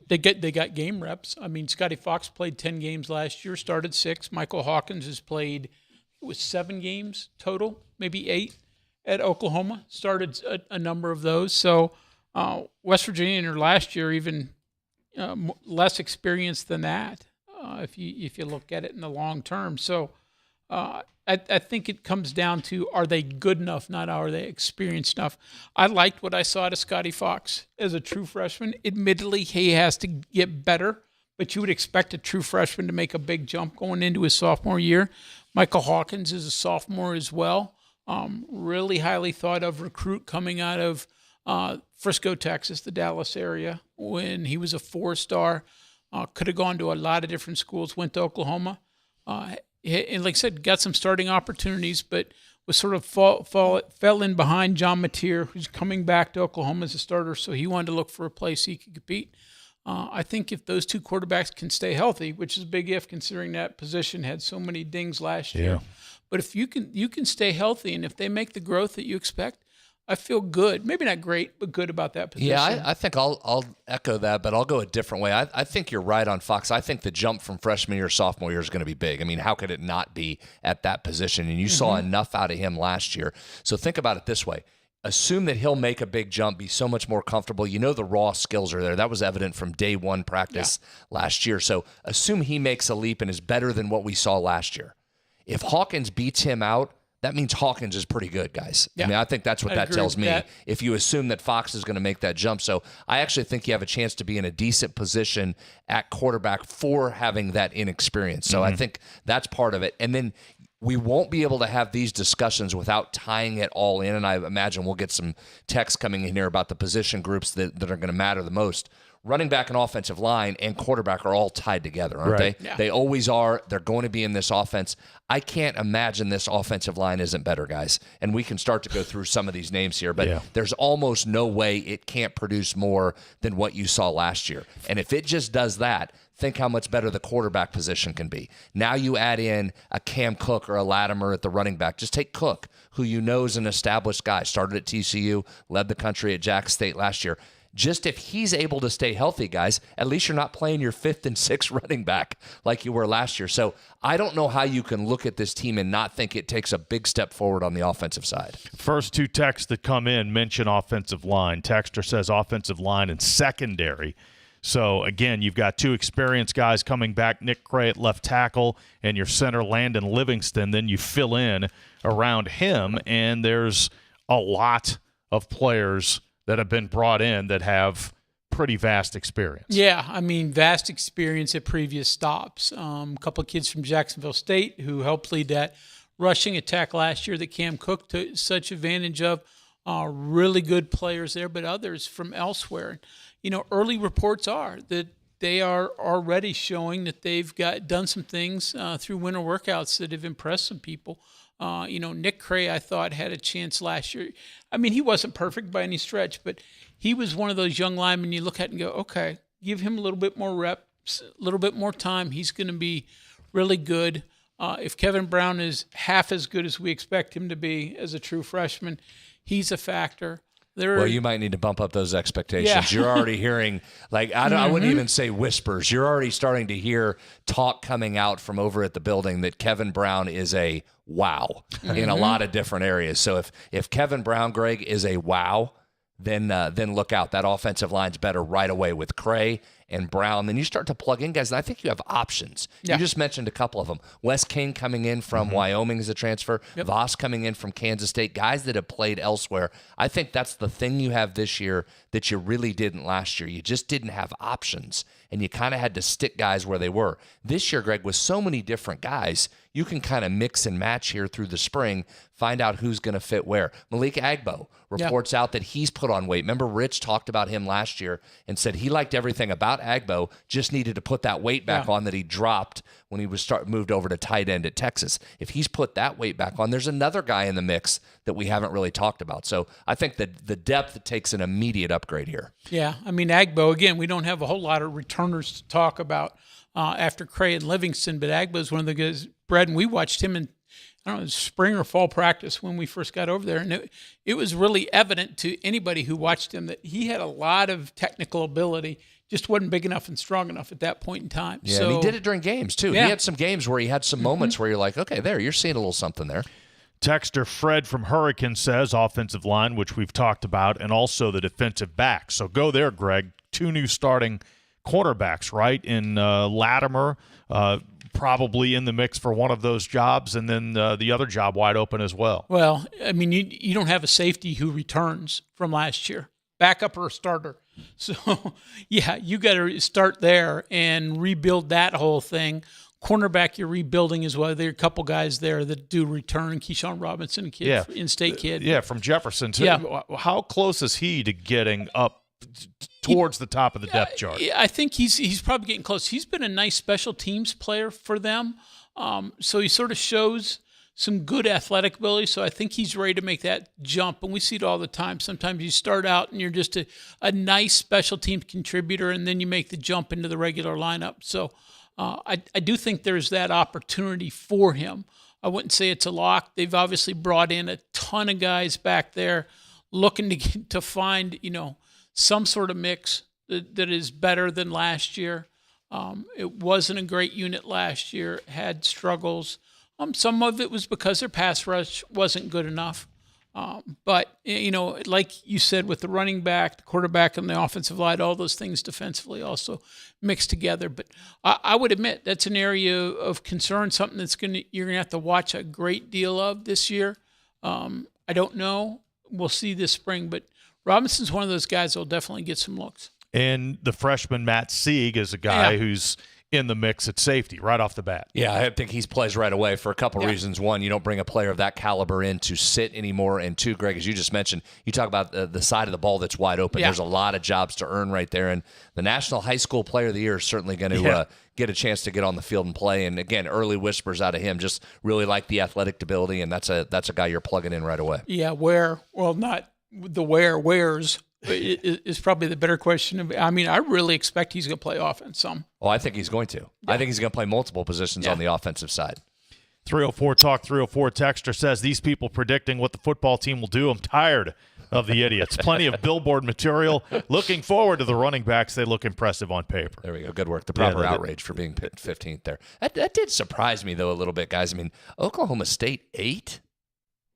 They got game reps. I mean, Scotty Fox played 10 games last year, started 6. Michael Hawkins has played 7 games total, maybe 8 at Oklahoma. Started a number of those. So West Virginia in their last year even less experienced than that. If you look at it in the long term. So I think it comes down to, are they good enough, not are they experienced enough. I liked what I saw to Scotty Fox as a true freshman. Admittedly, he has to get better, but you would expect a true freshman to make a big jump going into his sophomore year. Michael Hawkins is a sophomore as well. Really highly thought of recruit coming out of Frisco, Texas, the Dallas area, when he was a 4-star. Could have gone to a lot of different schools, went to Oklahoma. And like I said, got some starting opportunities, but was sort of fell in behind John Mateer, who's coming back to Oklahoma as a starter, so he wanted to look for a place he could compete. I think if those 2 quarterbacks can stay healthy, which is a big if considering that position had so many dings last year. But if you can stay healthy, and if they make the growth that you expect, I feel good. Maybe not great, but good about that position. Yeah, I think I'll echo that, but I'll go a different way. I think you're right on Fox. I think the jump from freshman year to sophomore year is going to be big. I mean, how could it not be at that position? And you saw enough out of him last year. So think about it this way. Assume that he'll make a big jump, be so much more comfortable. You know the raw skills are there. That was evident from day 1 practice last year. So assume he makes a leap and is better than what we saw last year. If Hawkins beats him out, that means Hawkins is pretty good, guys. Yeah. I mean, I think that's what that tells me, if you assume that Fox is going to make that jump. So I actually think you have a chance to be in a decent position at quarterback for having that inexperience. So I think that's part of it. And then we won't be able to have these discussions without tying it all in, and I imagine we'll get some texts coming in here about the position groups that are going to matter the most. Running back and offensive line and quarterback are all tied together, aren't they? Yeah. They always are. They're going to be in this offense. I can't imagine this offensive line isn't better, guys. And we can start to go through some of these names here, but there's almost no way it can't produce more than what you saw last year. And if it just does that, think how much better the quarterback position can be. Now you add in a Cam Cook or a Latimer at the running back. Just take Cook, who you know is an established guy, started at TCU, led the country at Jack State last year. just if he's able to stay healthy, guys, at least you're not playing your 5th and 6th running back like you were last year. So I don't know how you can look at this team and not think it takes a big step forward on the offensive side. First two texts that come in mention offensive line. Texter says offensive line and secondary. So, again, you've got two experienced guys coming back, Nick Carey at left tackle and your center, Landon Livingston. Then you fill in around him, and there's a lot of players that have been brought in that have pretty vast experience. Yeah, I mean, vast experience at previous stops. A couple of kids from Jacksonville State who helped lead that rushing attack last year that Cam Cook took such advantage of. Really good players there, but others from elsewhere. You know, early reports are that they are already showing that they've done some things through winter workouts that have impressed some people. Nick Carey, I thought, had a chance last year. I mean, he wasn't perfect by any stretch, but he was one of those young linemen you look at and go, okay, give him a little bit more reps, a little bit more time. He's going to be really good. If Kevin Brown is half as good as we expect him to be as a true freshman, he's a factor. Well, you might need to bump up those expectations. Yeah. You're already hearing, I wouldn't even say whispers. You're already starting to hear talk coming out from over at the building that Kevin Brown is a wow in a lot of different areas. So if Kevin Brown, Greg, is a wow, then look out. That offensive line's better right away with Carey and Brown. Then you start to plug in guys, and I think you have options. Yeah. You just mentioned a couple of them. Wes King coming in from Wyoming as a transfer. Yep. Voss coming in from Kansas State. Guys that have played elsewhere. I think that's the thing you have this year that you really didn't last year. You just didn't have options, and you kind of had to stick guys where they were. This year, Greg, with so many different guys, you can kind of mix and match here through the spring, find out who's going to fit where. Malik Agbo reports out that he's put on weight. Remember, Rich talked about him last year and said he liked everything about Agbo, just needed to put that weight back on that he dropped when he was moved over to tight end at Texas. If he's put that weight back on, there's another guy in the mix that we haven't really talked about. So I think that the depth takes an immediate upgrade here. Yeah, I mean, Agbo, again, we don't have a whole lot of returners to talk about after Carey and Livingston, but Agbo is one of the guys, Brad, and we watched him in, I don't know, spring or fall practice when we first got over there. And it was really evident to anybody who watched him that he had a lot of technical ability, just wasn't big enough and strong enough at that point in time. Yeah, and he did it during games, too. Yeah. He had some games where he had some moments where you're like, okay, you're seeing a little something there. Texter Fred from Hurricane says offensive line, which we've talked about, and also the defensive back. So go there, Greg. 2 new starting quarterbacks, right? In Latimer, probably in the mix for one of those jobs, and then the other job wide open as well. Well, I mean, you don't have a safety who returns from last year, backup or a starter. So, yeah, you got to start there and rebuild that whole thing. Cornerback, you're rebuilding as well. There are a couple guys there that do return. Keyshawn Robinson, in-state kid. Yeah, from Jefferson. Too. Yeah. How close is he to getting up towards the top of the depth chart? I think he's probably getting close. He's been a nice special teams player for them. So he sort of shows some good athletic ability. So I think he's ready to make that jump. And we see it all the time. Sometimes you start out and you're just a nice special teams contributor, and then you make the jump into the regular lineup. So I do think there's that opportunity for him. I wouldn't say it's a lock. They've obviously brought in a ton of guys back there looking to find, some sort of mix that is better than last year. It wasn't a great unit last year, had struggles. Some of it was because their pass rush wasn't good enough. But, like you said, with the running back, the quarterback, and the offensive line, all those things defensively also mixed together. But I would admit that's an area of concern, something that's you're going to have to watch a great deal of this year. I don't know. We'll see this spring, but Robinson's one of those guys that will definitely get some looks. And the freshman Matt Sieg is a guy who's in the mix at safety right off the bat. Yeah, I think he plays right away for a couple reasons. One, you don't bring a player of that caliber in to sit anymore. And two, Greg, as you just mentioned, you talk about the side of the ball that's wide open. Yeah. There's a lot of jobs to earn right there. And the National High School Player of the Year is certainly going to get a chance to get on the field and play. And, again, early whispers out of him, just really like the athletic ability, and that's a guy you're plugging in right away. Yeah, not the where's is probably the better question. I mean, I really expect he's going to play offense some. Oh, I think he's going to. Yeah. I think he's going to play multiple positions on the offensive side. 304 Talk 304 texter says, these people predicting what the football team will do, I'm tired of the idiots. Plenty of billboard material. Looking forward to the running backs. They look impressive on paper. There we go. Good work. The proper outrage for being picked 15th there. That did surprise me, though, a little bit, guys. I mean, Oklahoma State, 8?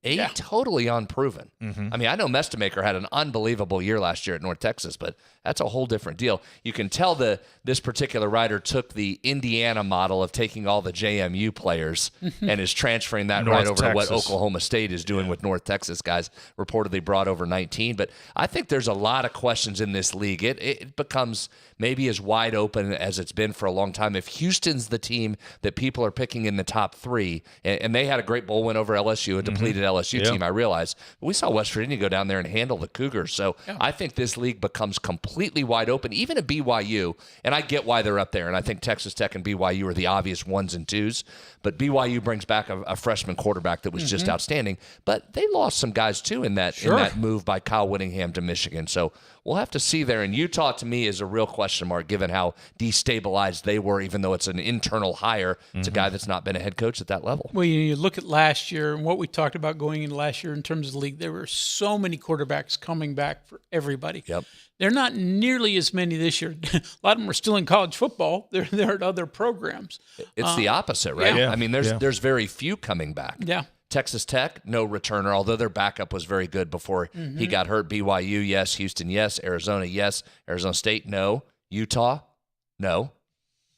8 totally unproven. I mean, I know Mestemaker had an unbelievable year last year at North Texas, but that's a whole different deal. You can tell this particular writer took the Indiana model of taking all the JMU players and is transferring that right over to what Oklahoma State is doing with North Texas guys. Reportedly brought over 19. But I think there's a lot of questions in this league. It becomes maybe as wide open as it's been for a long time. If Houston's the team that people are picking in the top 3, and they had a great bowl win over LSU, a depleted LSU team, I realize. But we saw West Virginia go down there and handle the Cougars. So I think this league becomes completely wide open, even at BYU. And I get why they're up there. And I think Texas Tech and BYU are the obvious 1s and 2s. But BYU brings back a freshman quarterback that was just outstanding. But they lost some guys, too, in that move by Kyle Whittingham to Michigan. So we'll have to see there. And Utah, to me, is a real question mark, given how destabilized they were, even though it's an internal hire. It's a guy that's not been a head coach at that level. Well, you look at last year and what we talked about going into last year in terms of the league, there were so many quarterbacks coming back for everybody. Yep. They're not nearly as many this year. A lot of them are still in college football. They're at other programs. It's the opposite, right? Yeah. I mean, there's very few coming back. Yeah. Texas Tech, no returner, although their backup was very good before he got hurt. BYU, yes. Houston, yes. Arizona, yes. Arizona State, no. Utah, no.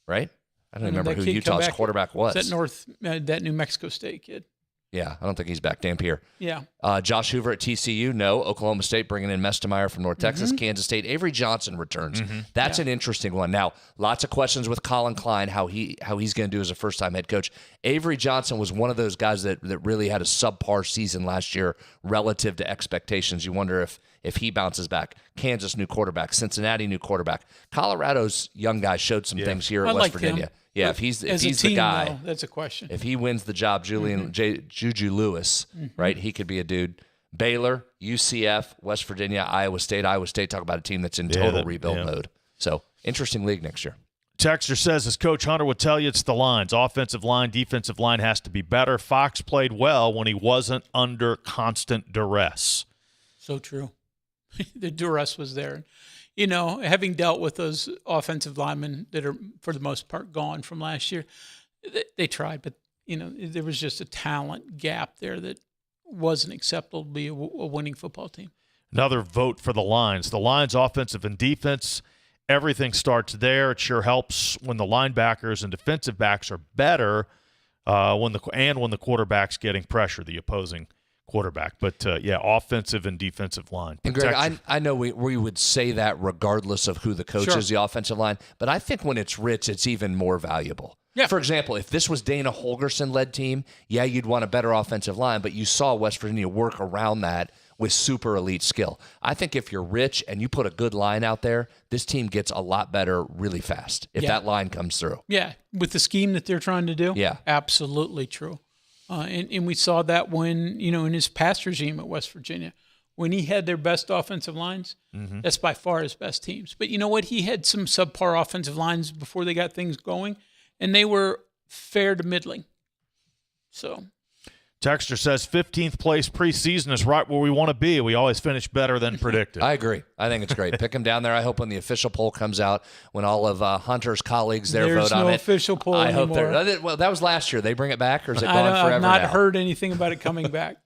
Right? I don't remember who Utah's quarterback was. Is that New Mexico State kid? Yeah, I don't think he's back. Dampier. Yeah. Josh Hoover at TCU, no. Oklahoma State bringing in Mestemeyer from North Texas. Kansas State, Avery Johnson returns. That's an interesting one. Now, lots of questions with Colin Klein, how he's going to do as a first-time head coach. Avery Johnson was one of those guys that really had a subpar season last year relative to expectations. You wonder if he bounces back. Kansas, new quarterback. Cincinnati, new quarterback. Colorado's young guy showed some things here at West Virginia. Him. Yeah, if he's team, the guy, though, that's a question. If he wins the job, Juju Lewis, right? He could be a dude. Baylor, UCF, West Virginia, Iowa State. Talk about a team that's in total rebuild mode. So interesting league next year. Texter says, as Coach Hunter would tell you, it's the lines. Offensive line, defensive line has to be better. Fox played well when he wasn't under constant duress. So true. The duress was there. You know, having dealt with those offensive linemen that are, for the most part, gone from last year, they tried, but, you know, there was just a talent gap there that wasn't acceptable to be a winning football team. Another vote for the lines. The lines, offensive and defense, everything starts there. It sure helps when the linebackers and defensive backs are better when the quarterback's getting pressure, the opposing quarterback. But, offensive and defensive line. And Greg, I know we would say that regardless of who the coach is, the offensive line, but I think when it's Rich, it's even more valuable. Yeah. For example, if this was Dana Holgorsen-led team, you'd want a better offensive line, but you saw West Virginia work around that with super elite skill. I think if you're Rich and you put a good line out there, this team gets a lot better really fast if that line comes through. Yeah, with the scheme that they're trying to do? Yeah. Absolutely true. And we saw that when, in his past regime at West Virginia, when he had their best offensive lines, that's by far his best teams. But you know what? He had some subpar offensive lines before they got things going, and they were fair to middling. So Texter says 15th place preseason is right where we want to be. We always finish better than predicted. I agree. I think it's great. Pick him down there. I hope when the official poll comes out, when all of Hunter's colleagues there vote on it. There's no official poll anymore. Well, that was last year. They bring it back, or is it gone forever I've not now? heard anything about it coming back.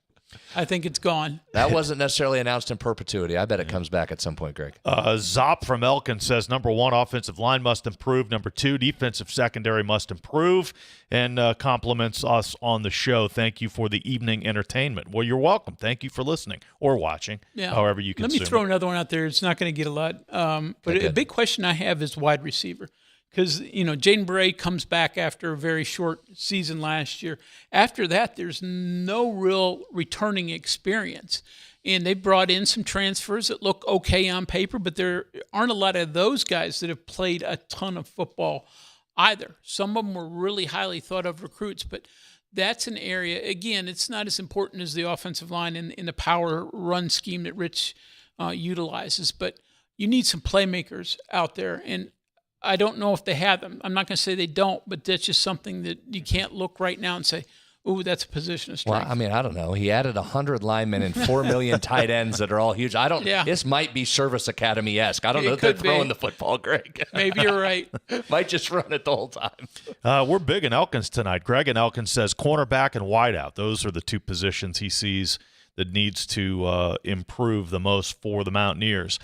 I think it's gone. That wasn't necessarily announced in perpetuity. I bet it comes back at some point, Greg. Zop from Elkin says, number 1, offensive line must improve. Number 2, defensive secondary must improve. And compliments us on the show. Thank you for the evening entertainment. Well, you're welcome. Thank you for listening or watching, however you consume it. Let me throw another one out there. It's not going to get a lot. But a big question I have is wide receiver. Because, Jaden Bray comes back after a very short season last year. After that, there's no real returning experience. And they brought in some transfers that look okay on paper, but there aren't a lot of those guys that have played a ton of football either. Some of them were really highly thought of recruits, but that's an area, again, it's not as important as the offensive line in the power run scheme that Rich utilizes, but you need some playmakers out there. And I don't know if they have them. I'm not going to say they don't, but that's just something that you can't look right now and say, Ooh, that's a position of strength. Well, I mean, I don't know. He added 100 linemen and 4 million tight ends that are all huge. This might be Service Academy-esque. I don't know if they're throwing the football, Greg. Maybe you're right. Might just run it the whole time. We're big in Elkins tonight. Greg in Elkins says cornerback and wideout. Those are the two positions he sees that needs to improve the most for the Mountaineers.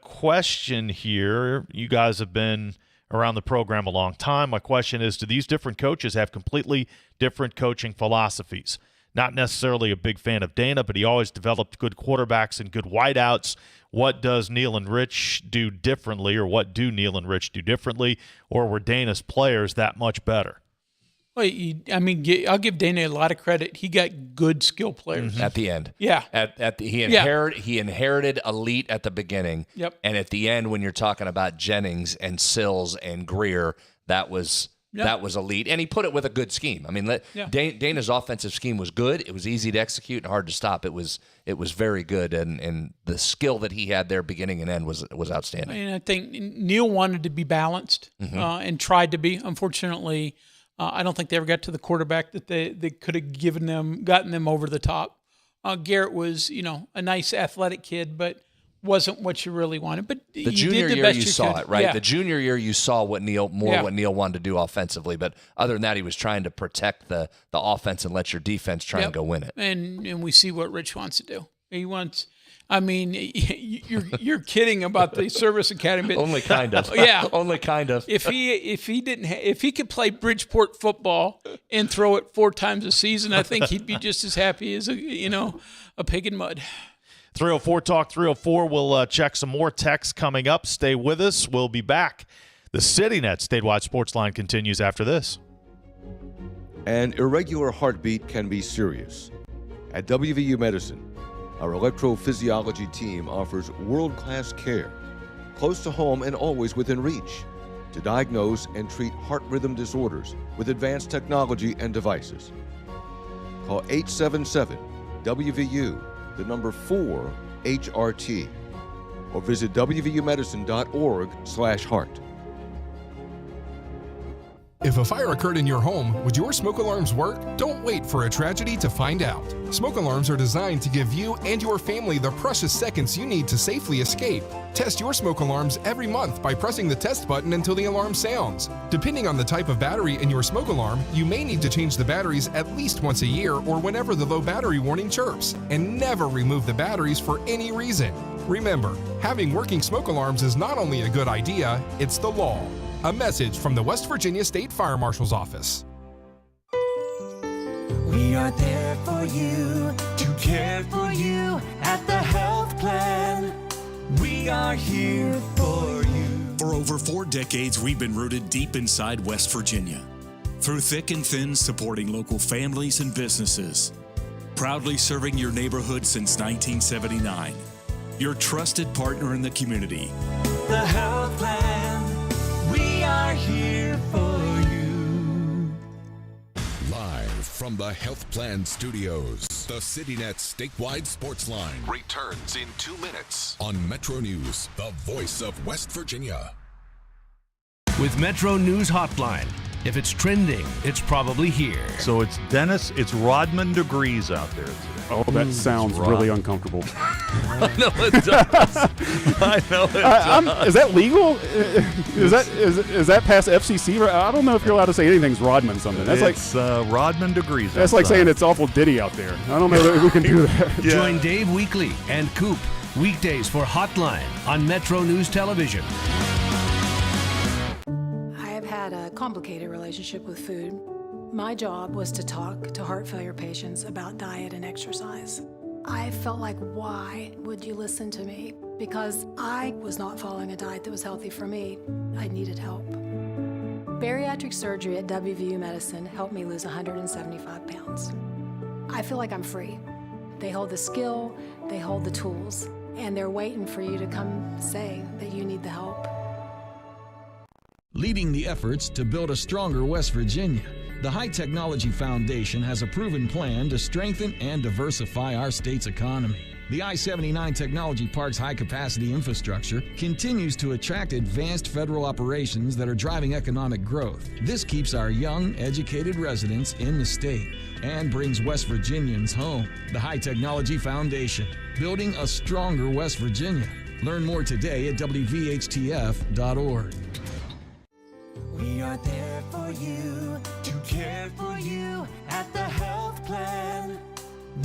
Question here. You guys have been around the program a long time. My question is, do these different coaches have completely different coaching philosophies? Not necessarily a big fan of Dana, but he always developed good quarterbacks and good wideouts. What does Neil and Rich do differently, or what do Neil and Rich do differently, or were Dana's players that much better? Well, I'll give Dana a lot of credit. He got good skill players at the end. Yeah, He inherited elite at the beginning. Yep. And at the end, when you're talking about Jennings and Sills and Greer, that was elite, and he put it with a good scheme. I mean, Dana's offensive scheme was good. It was easy to execute and hard to stop. It was very good, and the skill that he had there, beginning and end, was outstanding. And I think Neil wanted to be balanced and tried to be. Unfortunately, I don't think they ever got to the quarterback that they could have gotten them over the top. Garrett was, a nice athletic kid, but wasn't what you really wanted. But the junior year you saw it, right? Yeah. The junior year you saw what Neil wanted to do offensively, but other than that, he was trying to protect the offense and let your defense try and go win it. And we see what Rich wants to do. He wants. I mean, you're kidding about the Service Academy. Only kind of. Yeah, only kind of. If he could play Bridgeport football and throw it 4 times a season, I think he'd be just as happy as a pig in mud. 304 Talk 304. We'll check some more texts coming up. Stay with us. We'll be back. The CityNet statewide sports line continues after this. An irregular heartbeat can be serious. At WVU Medicine, our electrophysiology team offers world-class care, close to home and always within reach, to diagnose and treat heart rhythm disorders with advanced technology and devices. Call 877-WVU, the number 4 HRT, or visit wvumedicine.org/heart. If a fire occurred in your home, would your smoke alarms work? Don't wait for a tragedy to find out. Smoke alarms are designed to give you and your family the precious seconds you need to safely escape. Test your smoke alarms every month by pressing the test button until the alarm sounds. Depending on the type of battery in your smoke alarm, you may need to change the batteries at least once a year or whenever the low battery warning chirps. And never remove the batteries for any reason. Remember, having working smoke alarms is not only a good idea, it's the law. A message from the West Virginia State Fire Marshal's Office. We are there for you, to care for you at the health plan. We are here for you. For over 4 decades, we've been rooted deep inside West Virginia. Through thick and thin, supporting local families and businesses. Proudly serving your neighborhood since 1979. Your trusted partner in the community. The health plan. We are here for you. Live from the Health Plan Studios, the CityNet statewide sports line returns in 2 minutes on Metro News, the voice of West Virginia. With Metro News Hotline. If it's trending, it's probably here. So it's Rodman degrees out there today. Oh, that sounds really uncomfortable. I know it does. I know it does. Is that legal? Is that past FCC? I don't know if you're allowed to say anything's Rodman something. That's Rodman degrees. That's like saying it's awful Diddy out there. I don't know if we can do that. Yeah. Join Dave Weekly and Coop weekdays for Hotline on Metro News Television. Had a complicated relationship with food. My job was to talk to heart failure patients about diet and exercise. I felt like, why would you listen to me? Because I was not following a diet that was healthy for me. I needed help. Bariatric surgery at WVU Medicine helped me lose 175 pounds. I feel like I'm free. They hold the skill, they hold the tools, and they're waiting for you to come say that you need the help. Leading the efforts to build a stronger West Virginia, the High Technology Foundation has a proven plan to strengthen and diversify our state's economy. The I-79 Technology Park's high-capacity infrastructure continues to attract advanced federal operations that are driving economic growth. This keeps our young, educated residents in the state and brings West Virginians home. The High Technology Foundation, building a stronger West Virginia. Learn more today at WVHTF.org. We are there for you, to care for you at the health plan.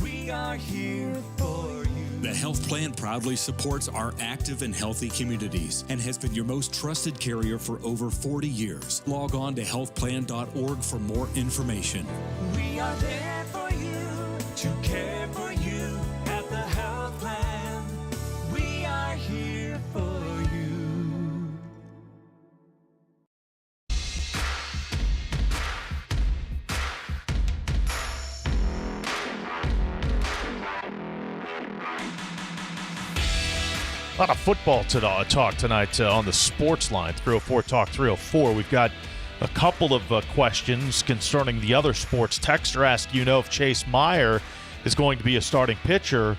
We are here for you. The Health Plan proudly supports our active and healthy communities and has been your most trusted carrier for over 40 years. Log on to healthplan.org for more information. We are there for you, to care for you at the health plan. We are here for you. A lot of football talk tonight on the Sportsline, 304 Talk 304. We've got a couple of questions concerning the other sports. Texter asked, if Chase Meyer is going to be a starting pitcher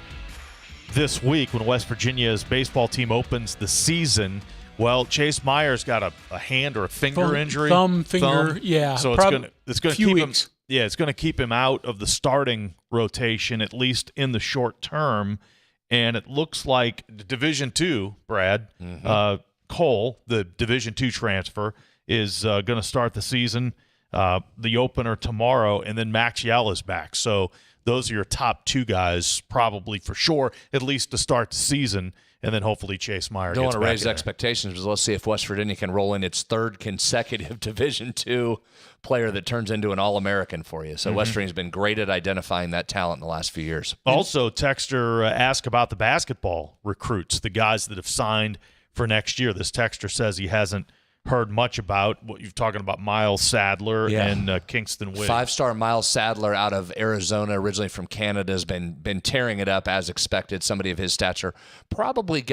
this week when West Virginia's baseball team opens the season. Well, Chase Meyer's got a hand or a finger injury. Finger, yeah. So it's going to keep him. Yeah, it's going to keep him out of the starting rotation, at least in the short term. And it looks like Division II, Brad, Cole, the Division II transfer, is going to start the season, the opener tomorrow, and then Maxiell is back. So those are your top two guys probably for sure, at least to start the season, and then hopefully Chase Meyer Don't gets want to back raise in expectations, but let's see if West Virginia can roll in its third consecutive Division II player that turns into an All-American for you. So West Virginia's been great at identifying that talent in the last few years. Also, Texter asked about the basketball recruits, the guys that have signed for next year. This Texter says he hasn't heard much about what you're talking about, Miles Sadler and Kingston Witt. Five-star Miles Sadler out of Arizona, originally from Canada, has been tearing it up as expected. Somebody of his stature probably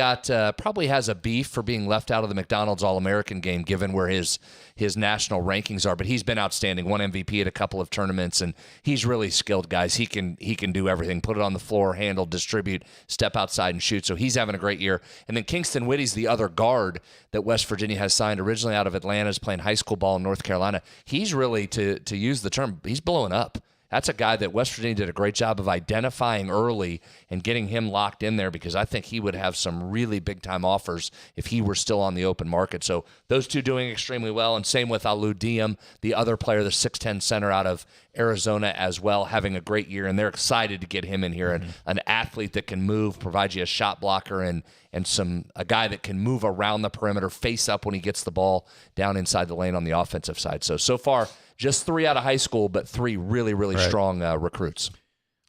has a beef for being left out of the McDonald's All-American game, given where his national rankings are. But he's been outstanding. Won MVP at a couple of tournaments, and he's really skilled, guys. He can do everything. Put it on the floor, handle, distribute, step outside and shoot. So he's having a great year. And then Kingston Witt's the other guard that West Virginia has signed originally out of Atlanta, is playing high school ball in North Carolina. He's really, to use the term, he's blowing up. That's a guy that West Virginia did a great job of identifying early and getting him locked in there, because I think he would have some really big-time offers if he were still on the open market. So those two doing extremely well, and same with Alou Diem, the other player, the 6'10 center out of Arizona as well, having a great year, and they're excited to get him in here. And an athlete that can move, provide you a shot blocker, and a guy that can move around the perimeter, face up when he gets the ball down inside the lane on the offensive side. So far, just 3 out of high school, but 3 really, really strong recruits.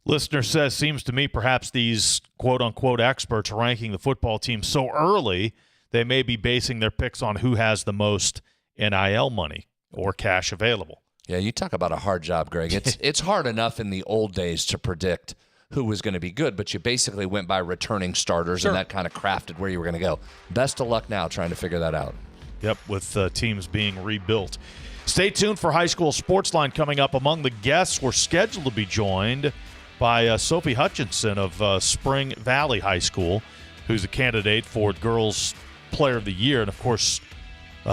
Listener says, seems to me perhaps these quote-unquote experts are ranking the football team so early they may be basing their picks on who has the most NIL money or cash available. Yeah, you talk about a hard job, Greg. It's hard enough in the old days to predict who was going to be good, but you basically went by returning starters, and that kind of crafted where you were going to go. Best of luck now trying to figure that out. Yep, with teams being rebuilt. Stay tuned for High School Sportsline coming up. Among the guests, we're scheduled to be joined by Sophie Hutchinson of Spring Valley High School, who's a candidate for Girls Player of the Year. And, of course,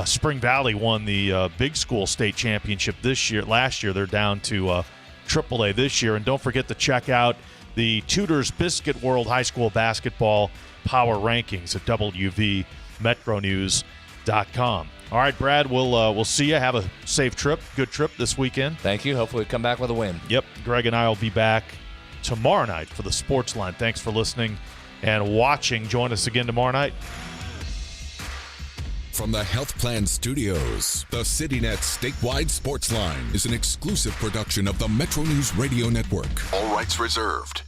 Spring Valley won the Big School State Championship last year. They're down to AAA this year. And don't forget to check out the Tudor's Biscuit World High School Basketball Power Rankings at WVMetroNews.com. All right, Brad, we'll see you. Have a safe trip, good trip this weekend. Thank you. Hopefully we come back with a win. Yep. Greg and I will be back tomorrow night for the Sportsline. Thanks for listening and watching. Join us again tomorrow night. From the Health Plan Studios, the CityNet statewide Sportsline is an exclusive production of the Metro News Radio Network. All rights reserved.